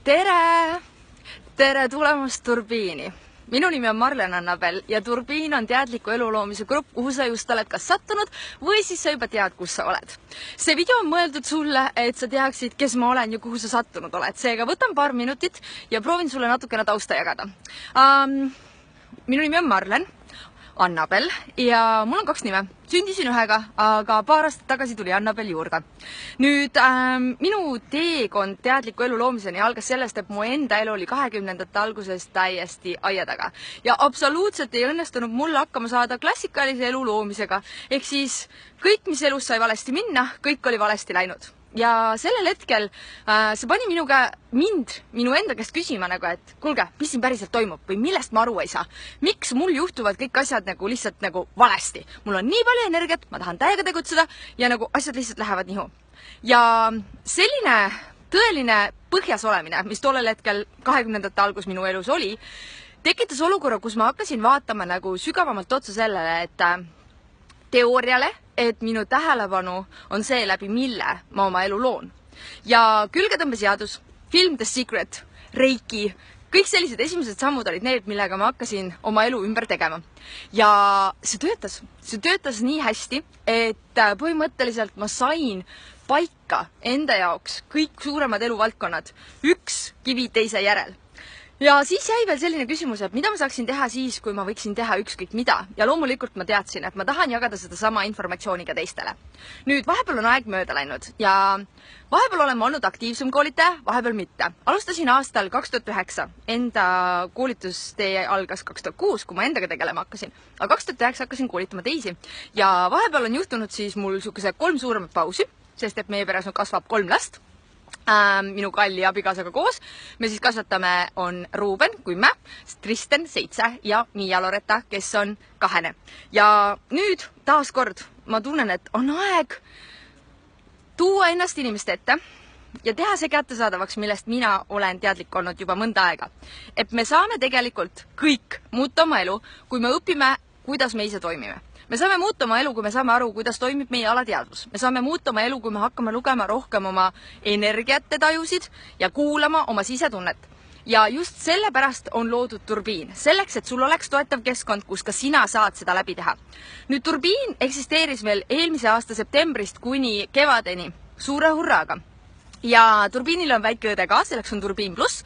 Tere! Tere tulemast Turbiini! Minu nimi on Marlen Annabel ja Turbiin on teadliku elu loomise grupp, kuhu sa just oled kas sattunud või siis sa juba tead, kus sa oled. See video on mõeldud sulle, et sa teaksid, kes ma olen ja kuhu sa sattunud oled. Seega võtan paar minutit ja proovin sulle natukene tausta jagada. Minu nimi on Marlen Annabel ja mul on 2 nime. Sündisin ühega, aga paar aastat tagasi tuli Annabel juurde. Nüüd, minu teekond teadliku elu loomiseni algas sellest, et mu enda elu oli 20ndate alguses täiesti aia taga. Ja absoluutselt ei õnnestunud mul hakkama saada klassikalise elu loomisega. Ehk siis kõik, mis elus sai valesti minna, kõik oli valesti läinud. Ja sellel hetkel see pani minu enda käest küsima, et kuulge, mis siin päriselt toimub või millest ma aru ei saa. Miks mul juhtuvad kõik asjad lihtsalt valesti? Mul on nii palju energiat, ma tahan täiega tegutseda ja asjad lihtsalt lähevad nihu. Ja selline tõeline põhjas olemine, mis tollel hetkel 20ndate algus minu elus oli, tekitas olukorra, kus ma hakkasin vaatama sügavamalt otsa sellele, et teooriale, et minu tähelepanu on see, läbi mille ma oma elu loon. Ja külgetõmbeseadus, film The Secret, Reiki, kõik sellised esimesed sammud olid need, millega ma hakkasin oma elu ümber tegema. Ja see töötas nii hästi, et põhimõtteliselt ma sain paika enda jaoks kõik suuremad eluvaldkonnad, üks kivi teise järel. Ja siis jäi veel selline küsimus, et mida ma saaksin teha siis, kui ma võiksin teha ükskõik mida. Ja loomulikult ma teadsin, et ma tahan jagada seda sama informatsiooni ka teistele. Nüüd, vahepeal on aeg mööda läinud ja vahepeal olen ma olnud aktiivsem koolitaja, vahepeal mitte. Alustasin aastal 2009. Enda koolitustee algas 2006, kui ma endaga tegelema hakkasin. Aga 2009 hakkasin koolitama teisi. Ja vahepeal on juhtunud siis mul 3 suuremat pausi, sest et meie peres kasvab 3 last. Minu kalli abikaasaga koos. Me siis kasvatame on Ruuben 10, Kristen 7 ja Miia Loretta, kes on 2. Ja nüüd taaskord ma tunnen, et on aeg tuua ennast inimeste ette ja teha see kättesaadavaks, millest mina olen teadlik olnud juba mõnda aega. Et me saame tegelikult kõik muuta oma elu, kui me õpime, kuidas me ise toimime. Me saame muuta oma elu, kui me saame aru, kuidas toimib meie alateadvus. Me saame muuta oma elu, kui me hakkame lugema rohkem oma energiate tajusid ja kuulama oma sisetunnet. Ja just sellepärast on loodud Turbiin. Selleks, et sul oleks toetav keskkond, kus ka sina saad seda läbi teha. Nüüd Turbiin eksisteeris veel eelmise aasta septembrist kuni kevadeni suure hurraga. Ja Turbiinil on väike õde ka, selleks on Turbiin pluss,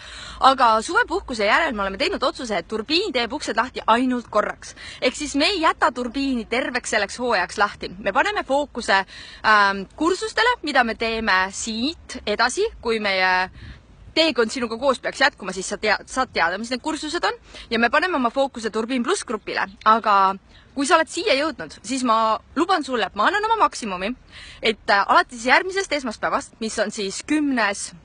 aga suvepuhkuse järel me oleme teinud otsuse, et Turbiin teeb uksed lahti ainult korraks. Ehk siis me ei jäta Turbiini terveks selleks hooajaks lahti. Me paneme fookuse kursustele, mida me teeme siit edasi, kui meie teekond sinuga koos peaks jätkuma, siis sa saad teada, mis need kursused on. Ja me paneme oma fookuse Turbiin pluss grupile, aga kui sa oled siia jõudnud, siis ma luban sulle, et ma annan oma maksimumi, et alates järgmisest esmaspäevast, mis on siis 10.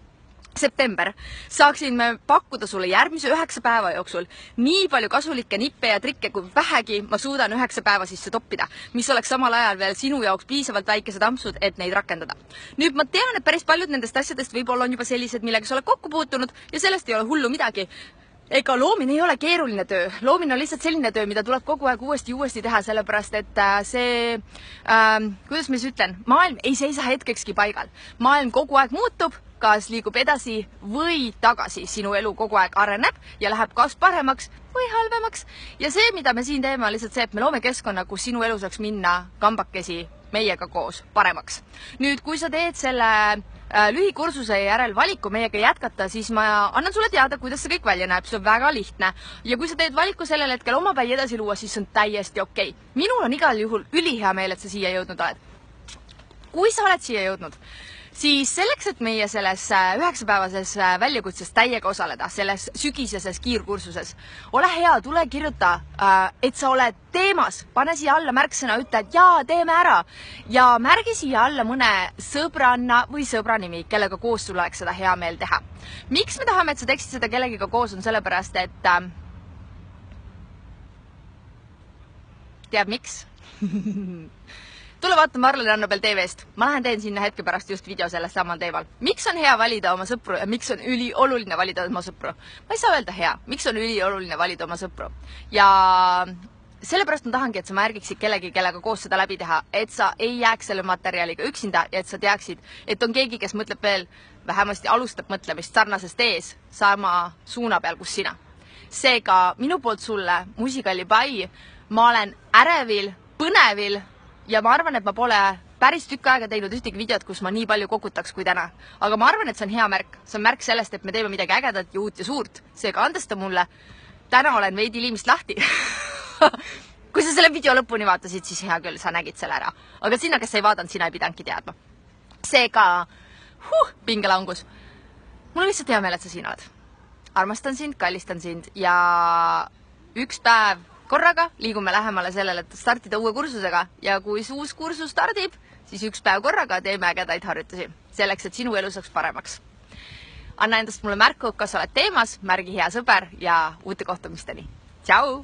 september, saaksin me pakkuda sulle järgmise 9 päeva jooksul nii palju kasulikke nippe ja trikke, kui vähegi ma suudan 9 päeva sisse toppida, mis oleks samal ajal veel sinu jaoks piisavalt väikesed ampsud, et neid rakendada. Nüüd ma tean, et päris paljud nendest asjadest võib-olla on juba sellised, millega sa oled kokku puutunud ja sellest ei ole hullu midagi. Ega loomine ei ole keeruline töö. Loomine on lihtsalt selline töö, mida tuleb kogu aeg uuesti teha, sellepärast et see, kuidas ma siis ütlen, maailm ei seisa hetkekski paigal. Maailm kogu aeg muutub, kas liigub edasi või tagasi. Sinu elu kogu aeg areneb ja läheb kas paremaks või halvemaks. Ja see, mida me siin teeme, on lihtsalt see, et me loome keskkonna, kus sinu elu saaks minna kambakesi meiega koos paremaks. Nüüd, kui sa teed selle lühikursuse järel valiku meiega jätkata, siis ma annan sulle teada, kuidas see kõik välja näeb. See on väga lihtne. Ja kui sa teed valiku sellel hetkel oma päi edasi luua, siis on täiesti okei. Minul on igal juhul ülihea meel, et sa siia jõudnud oled. Kui sa oled siia jõudnud, siis selleks, et meie selles 9-päevases väljakutses täiega osaleda, selles sügiseses kiirkursuses, ole hea, tule kirjuta, et sa oled teemas, pane siia alla märksõna, ütle, et jaa, teeme ära ja märgi siia alla mõne sõbranna või sõbra nimi, kellega koos sul oleks seda hea meel teha. Miks me tahame, et sa teeksid seda kellegiga koos, on sellepärast, et tead miks? Tule vaata Marlen Annabel TV-st. Ma lähen teen sinna hetke pärast just video sellest samal teemal. Miks on hea valida oma sõpru ja miks on ülioluline valida oma sõpru? Ma ei saa öelda hea. Miks on ülioluline valida oma sõpru? Ja sellepärast ma tahangi, et sa märgiksid kellegi, kellega koos seda läbi teha, et sa ei jääks selle materjaliga üksinda ja et sa teaksid, et on keegi, kes mõtleb veel, vähemasti alustab mõtlemist sarnasest ees, sama suuna peal, kus sina. Seega minu poolt sulle Musikallipai, ma olen ärevil, põnevil ja ma arvan, et ma pole päris tükk aega teinud ühtegi videot, kus ma nii palju kokutaks kui täna. Aga ma arvan, et see on hea märk. See on märk sellest, et me teeme midagi ägedat ja uut ja suurt. Seega andesta mulle. Täna olen veidi liimist lahti. Kui sa selle video lõpuni vaatasid, siis hea küll, sa nägid selle ära. Aga sina, kes ei vaadanud, sina ei pidanudki teadma. Seega, pingelangus. Mul on lihtsalt hea meel, et sa siin oled. Armastan sind, kallistan sind ja üks päev korraga liigume lähemale sellele, et startida uue kursusega ja kui see uus kursus stardib, siis üks päev korraga teeme ägedaid harjutusi, selleks, et sinu elu saaks paremaks. Anna endast mulle märku, kas oled teemas, märgi hea sõber ja uute kohtumisteni. Tšau!